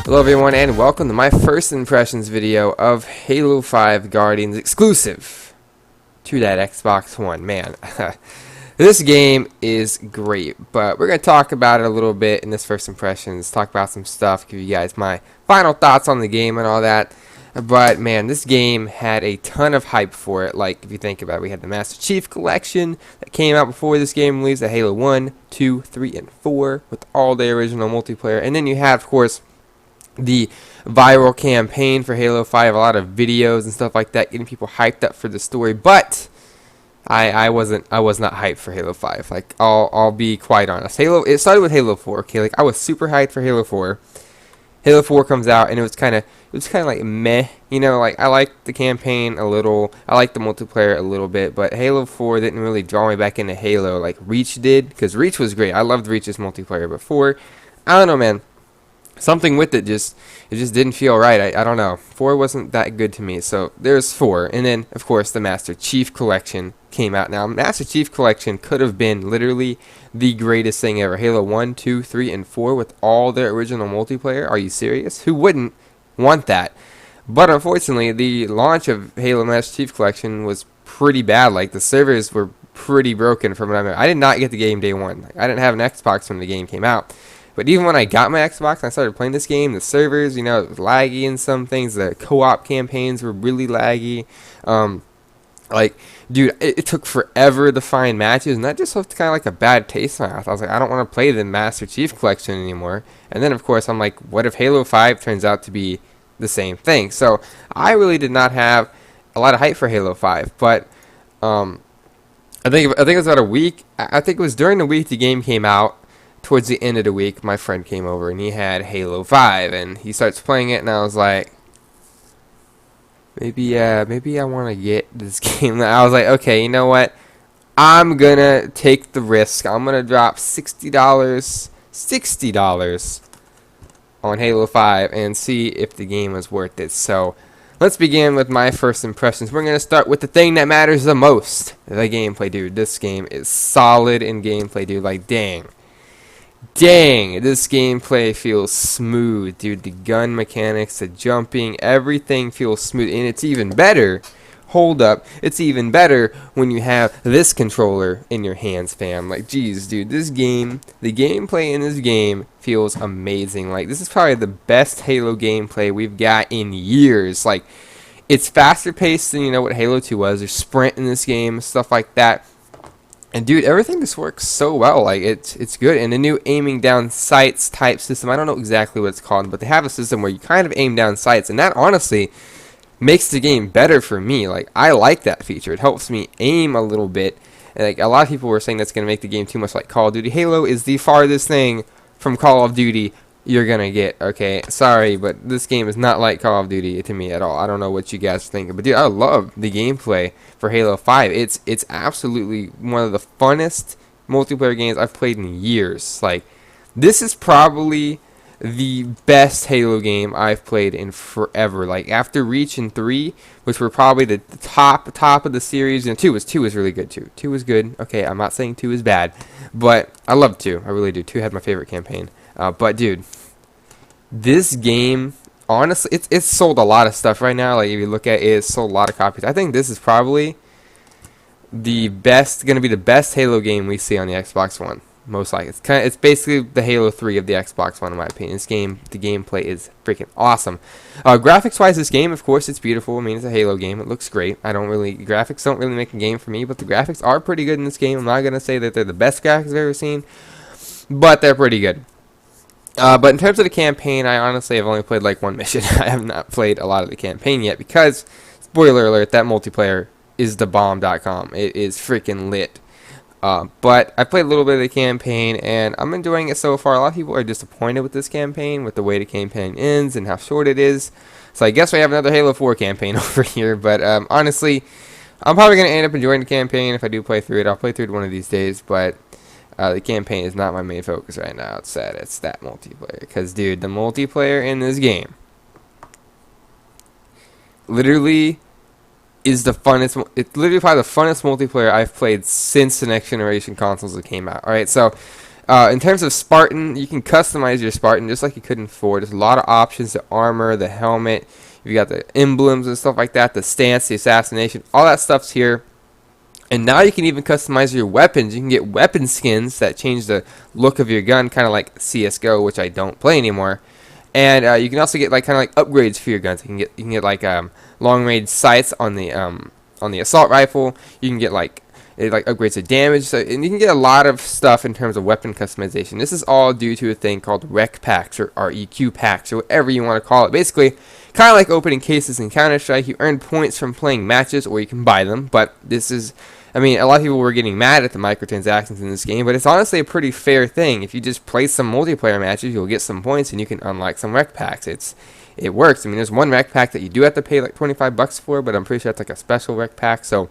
Hello everyone and welcome to my first impressions video of Halo 5 Guardians exclusive to that Xbox One. Man, this game is great, but we're going to talk about it a little bit in this first impressions, talk about some stuff, give you guys my final thoughts on the game and all that. But man, this game had a ton of hype for it. Like, if you think about it, we had the Master Chief Collection that came out before this game released, the Halo 1, 2, 3, and 4 with all the original multiplayer. And then you have, of course, the viral campaign for Halo 5, a lot of videos and stuff like that, getting people hyped up for the story. But I was not hyped for Halo 5. Like, I'll be quite honest. It started with Halo 4. Okay, like I was super hyped for Halo 4. Halo 4 comes out and it was kind of like meh, you know. Like, I liked the campaign a little, I liked the multiplayer a little bit, but Halo 4 didn't really draw me back into Halo like Reach did, because Reach was great. I loved Reach's multiplayer, but 4, I don't know, man. Something with it just didn't feel right. I don't know. 4 wasn't that good to me. So there's 4, and then of course the Master Chief Collection came out. Now, Master Chief Collection could have been literally the greatest thing ever. Halo 1, 2, 3, and 4 with all their original multiplayer. Are you serious? Who wouldn't want that? But unfortunately, the launch of Halo Master Chief Collection was pretty bad. Like, the servers were pretty broken from what I remember. I did not get the game day one. Like, I didn't have an Xbox when the game came out. But even when I got my Xbox and I started playing this game, the servers, you know, it was laggy in some things. The co-op campaigns were really laggy. Like, dude, it took forever to find matches, and that just left kind of like a bad taste in my mouth. I was like, I don't want to play the Master Chief Collection anymore. And then, of course, I'm like, what if Halo 5 turns out to be the same thing? So I really did not have a lot of hype for Halo 5. But I think it was about a week. I think it was during the week the game came out. Towards the end of the week, my friend came over and he had Halo 5, and he starts playing it, and I was like, maybe I want to get this game. I was like, okay, you know what? I'm gonna take the risk. I'm gonna drop $60 on Halo 5 and see if the game is worth it. So let's begin with my first impressions. We're gonna start with the thing that matters the most, the gameplay, dude. This game is solid in gameplay, dude. Like, dang, this gameplay feels smooth, dude. The gun mechanics, the jumping, everything feels smooth. And it's even better, hold up, it's even better when you have this controller in your hands, fam. Like, geez, dude, this game, the gameplay in this game feels amazing. Like, this is probably the best Halo gameplay we've got in years. Like, it's faster paced than, you know, what Halo 2 was. There's sprint in this game, stuff like that. And dude, everything just works so well. Like, it's good. And the new aiming down sights type system, I don't know exactly what it's called, but they have a system where you kind of aim down sights, and that honestly makes the game better for me. Like, I like that feature. It helps me aim a little bit. And like, a lot of people were saying that's going to make the game too much like Call of Duty. Halo is the farthest thing from Call of Duty you're gonna get. Okay, sorry, but this game is not like Call of Duty to me at all. I don't know what you guys think, but dude, I love the gameplay for Halo 5. It's absolutely one of the funnest multiplayer games I've played in years. Like, this is probably the best Halo game I've played in forever. Like, after Reach and 3, which were probably the top of the series, and 2 was really good too. 2 was good. Okay, I'm not saying 2 is bad, but I love 2. I really do. 2 had my favorite campaign. But dude, this game, honestly, it's sold a lot of stuff right now. Like, if you look at it, it's sold a lot of copies. I think this is probably gonna be the best Halo game we see on the Xbox One, most likely. It's basically the Halo 3 of the Xbox One, in my opinion. This game, the gameplay is freaking awesome. Graphics-wise, this game, of course, it's beautiful. I mean, it's a Halo game. It looks great. Graphics don't really make a game for me, but the graphics are pretty good in this game. I'm not gonna say that they're the best graphics I've ever seen, but they're pretty good. But in terms of the campaign, I honestly have only played like one mission. I have not played a lot of the campaign yet because, spoiler alert, that multiplayer is thebomb.com. It is freaking lit. But I played a little bit of the campaign, and I'm enjoying it so far. A lot of people are disappointed with this campaign, with the way the campaign ends and how short it is. So I guess we have another Halo 4 campaign over here. But honestly, I'm probably going to end up enjoying the campaign if I do play through it. I'll play through it one of these days, but the campaign is not my main focus right now. It's sad. It's that multiplayer. Because, dude, the multiplayer in this game literally is the funnest. It's literally probably the funnest multiplayer I've played since the next generation consoles that came out. All right, so in terms of Spartan, you can customize your Spartan just like you could in 4. There's a lot of options: the armor, the helmet. You got the emblems and stuff like that, the stance, the assassination, all that stuff's here. And now you can even customize your weapons. You can get weapon skins that change the look of your gun, kind of like CS:GO, which I don't play anymore. And you can also get like kind of like upgrades for your guns. You can get like long range sights on the assault rifle. You can get like it like upgrades the damage, so, and you can get a lot of stuff in terms of weapon customization. This is all due to a thing called rec packs or REQ packs or whatever you want to call it. Basically, kind of like opening cases in Counter-Strike. You earn points from playing matches, or you can buy them. But this is, I mean, a lot of people were getting mad at the microtransactions in this game, but it's honestly a pretty fair thing. If you just play some multiplayer matches, you'll get some points and you can unlock some rec packs. It works. I mean, there's one rec pack that you do have to pay like $25 for, but I'm pretty sure it's like a special rec pack. So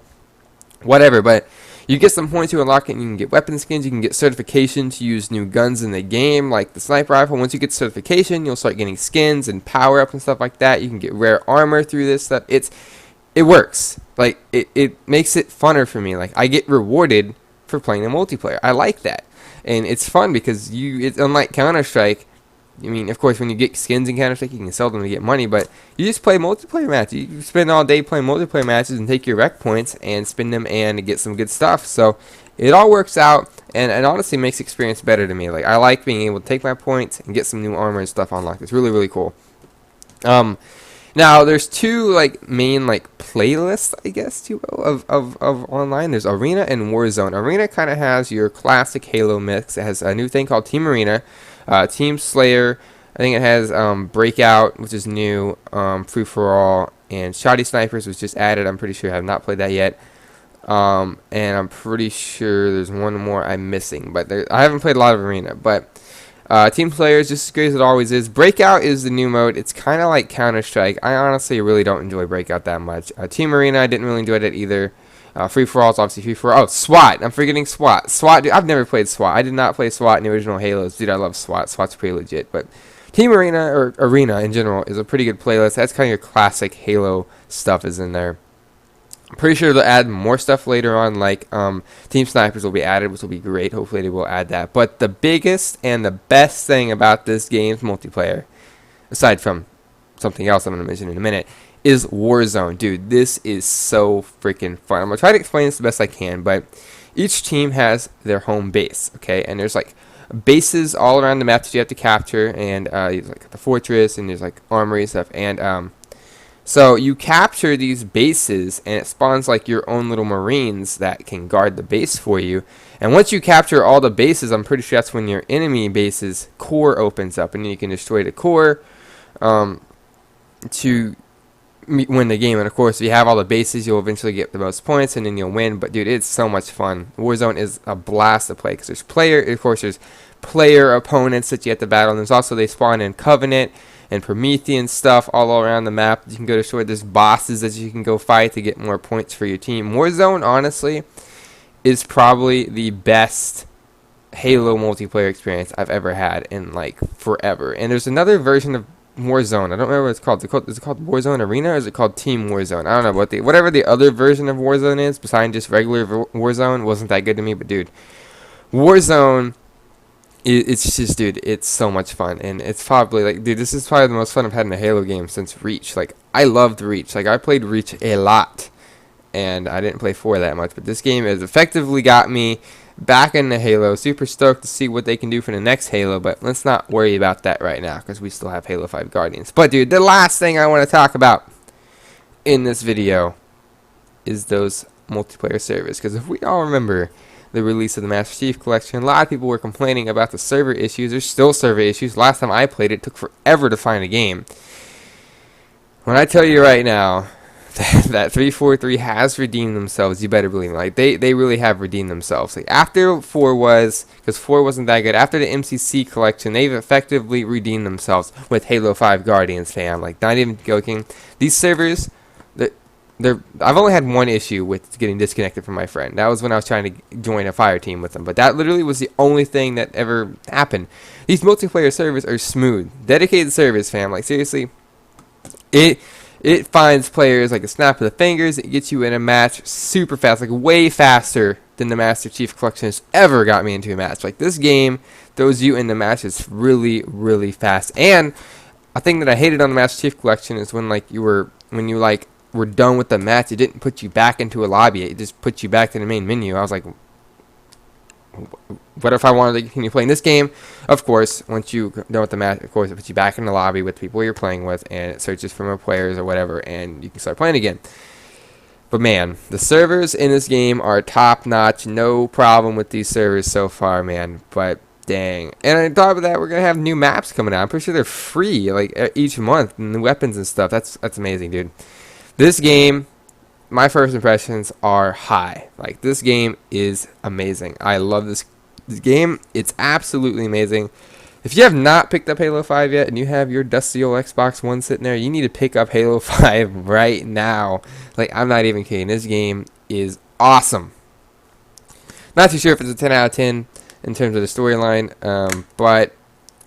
whatever, but you get some points to unlock it, and you can get weapon skins, you can get certification to use new guns in the game, like the sniper rifle. Once you get certification, you'll start getting skins and power-ups and stuff like that. You can get rare armor through this stuff. It works. Like, it makes it funner for me. Like, I get rewarded for playing the multiplayer. I like that. And it's fun because it's unlike Counter-Strike. I mean, of course, when you get skins in Counter-Strike, you can sell them to get money, but you just play multiplayer matches. You spend all day playing multiplayer matches and take your rec points and spend them and get some good stuff. So it all works out, and it honestly makes experience better to me. Like, I like being able to take my points and get some new armor and stuff unlocked. It's really, really cool. Now, there's two like main like playlists, I guess you will, of online. There's Arena and Warzone. Arena kind of has your classic Halo mix. It has a new thing called Team Arena, Team Slayer. I think it has Breakout, which is new, Free for All, and Shoddy Snipers, which just added. I'm pretty sure I have not played that yet. And I'm pretty sure there's one more I'm missing, but I haven't played a lot of Arena. But Team Slayer is just as great as it always is. Breakout is the new mode. It's kind of like Counter-Strike. I honestly really don't enjoy Breakout that much. Team Arena, I didn't really enjoy that either. Free for All is obviously free for all. Oh, SWAT. I'm forgetting SWAT. SWAT, dude, I've never played SWAT. I did not play SWAT in the original Halos. Dude, I love SWAT. SWAT's pretty legit. But Team Arena, or Arena in general, is a pretty good playlist. That's kind of your classic Halo stuff is in there. I'm pretty sure they'll add more stuff later on, like Team Snipers will be added, which will be great. Hopefully they will add that. But the biggest and the best thing about this game's multiplayer, aside from something else I'm going to mention in a minute, is Warzone. Dude, this is so freaking fun. I'm going to try to explain this the best I can, but each team has their home base, okay? And there's like bases all around the map that you have to capture, and there's like the fortress, and there's like armory and stuff, and so you capture these bases, and it spawns like your own little marines that can guard the base for you. And once you capture all the bases, I'm pretty sure that's when your enemy base's core opens up, and then you can destroy the core to win the game. And of course, if you have all the bases, you'll eventually get the most points, and then you'll win. But dude, it's so much fun. Warzone is a blast to play because there's player opponents that you have to battle, and there's also, they spawn in Covenant and Promethean stuff all around the map. You can go destroy. There's bosses that you can go fight to get more points for your team. Warzone, honestly, is probably the best Halo multiplayer experience I've ever had in like forever. And there's another version of Warzone. I don't remember what it's called. Is it called Warzone Arena, or is it called Team Warzone? I don't know what whatever the other version of Warzone is, besides just regular Warzone, wasn't that good to me. But dude, Warzone, it's just, dude, it's so much fun, and it's probably like, dude, this is probably the most fun I've had in a Halo game since Reach. Like, I loved Reach. Like, I played Reach a lot, and I didn't play 4 that much, but this game has effectively got me back into Halo. Super stoked to see what they can do for the next Halo, but let's not worry about that right now, because we still have Halo 5 Guardians. But dude, the last thing I want to talk about in this video is those multiplayer servers, because if we all remember the release of the Master Chief Collection, a lot of people were complaining about the server issues. There's still server issues. Last time I played it took forever to find a game. When I tell you right now that 343 has redeemed themselves, you better believe me. Like, they really have redeemed themselves. Like, after 4 was, because 4 wasn't that good, after the MCC Collection, they've effectively redeemed themselves with Halo 5 Guardians, fam. Like, not even joking. These servers, I've only had one issue with getting disconnected from my friend. That was when I was trying to join a fire team with him. But that literally was the only thing that ever happened. These multiplayer servers are smooth. Dedicated servers, fam. Like, seriously, It finds players like a snap of the fingers. It gets you in a match super fast, like way faster than the Master Chief Collection has ever got me into a match. Like, this game throws you into matches really, really fast. And a thing that I hated on the Master Chief Collection is when you were done with the match, it didn't put you back into a lobby. It just put you back to the main menu. I was like, what if I wanted to continue playing this game? Of course, once you're done with the match, of course, it puts you back in the lobby with people you're playing with, and it searches for more players or whatever, and you can start playing again. But man, the servers in this game are top notch. No problem with these servers so far, man. But dang. And on top of that, we're gonna have new maps coming out. I'm pretty sure they're free, like each month, and the weapons and stuff. That's amazing, dude. This game, my first impressions are high. Like, this game is amazing. I love this game. It's absolutely amazing. If you have not picked up Halo 5 yet and you have your dusty old Xbox One sitting there, you need to pick up Halo 5 right now. Like, I'm not even kidding. This game is awesome. Not too sure if it's a 10 out of 10 in terms of the storyline, but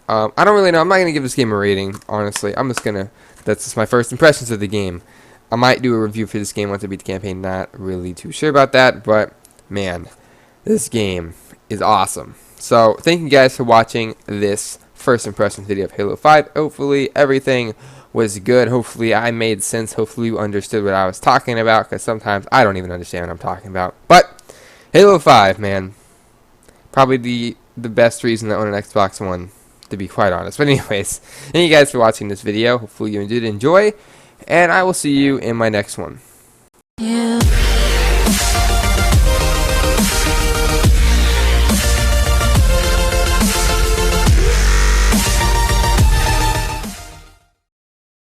I don't really know. I'm not going to give this game a rating, honestly. That's just my first impressions of the game. I might do a review for this game once I beat the campaign. Not really too sure about that, but man, this game is awesome. So thank you guys for watching this first impressions video of Halo 5. Hopefully everything was good. Hopefully I made sense. Hopefully you understood what I was talking about, because sometimes I don't even understand what I'm talking about. But Halo 5, man, probably the best reason to own an Xbox One, to be quite honest. But anyways, thank you guys for watching this video. Hopefully you did enjoy. And I will see you in my next one.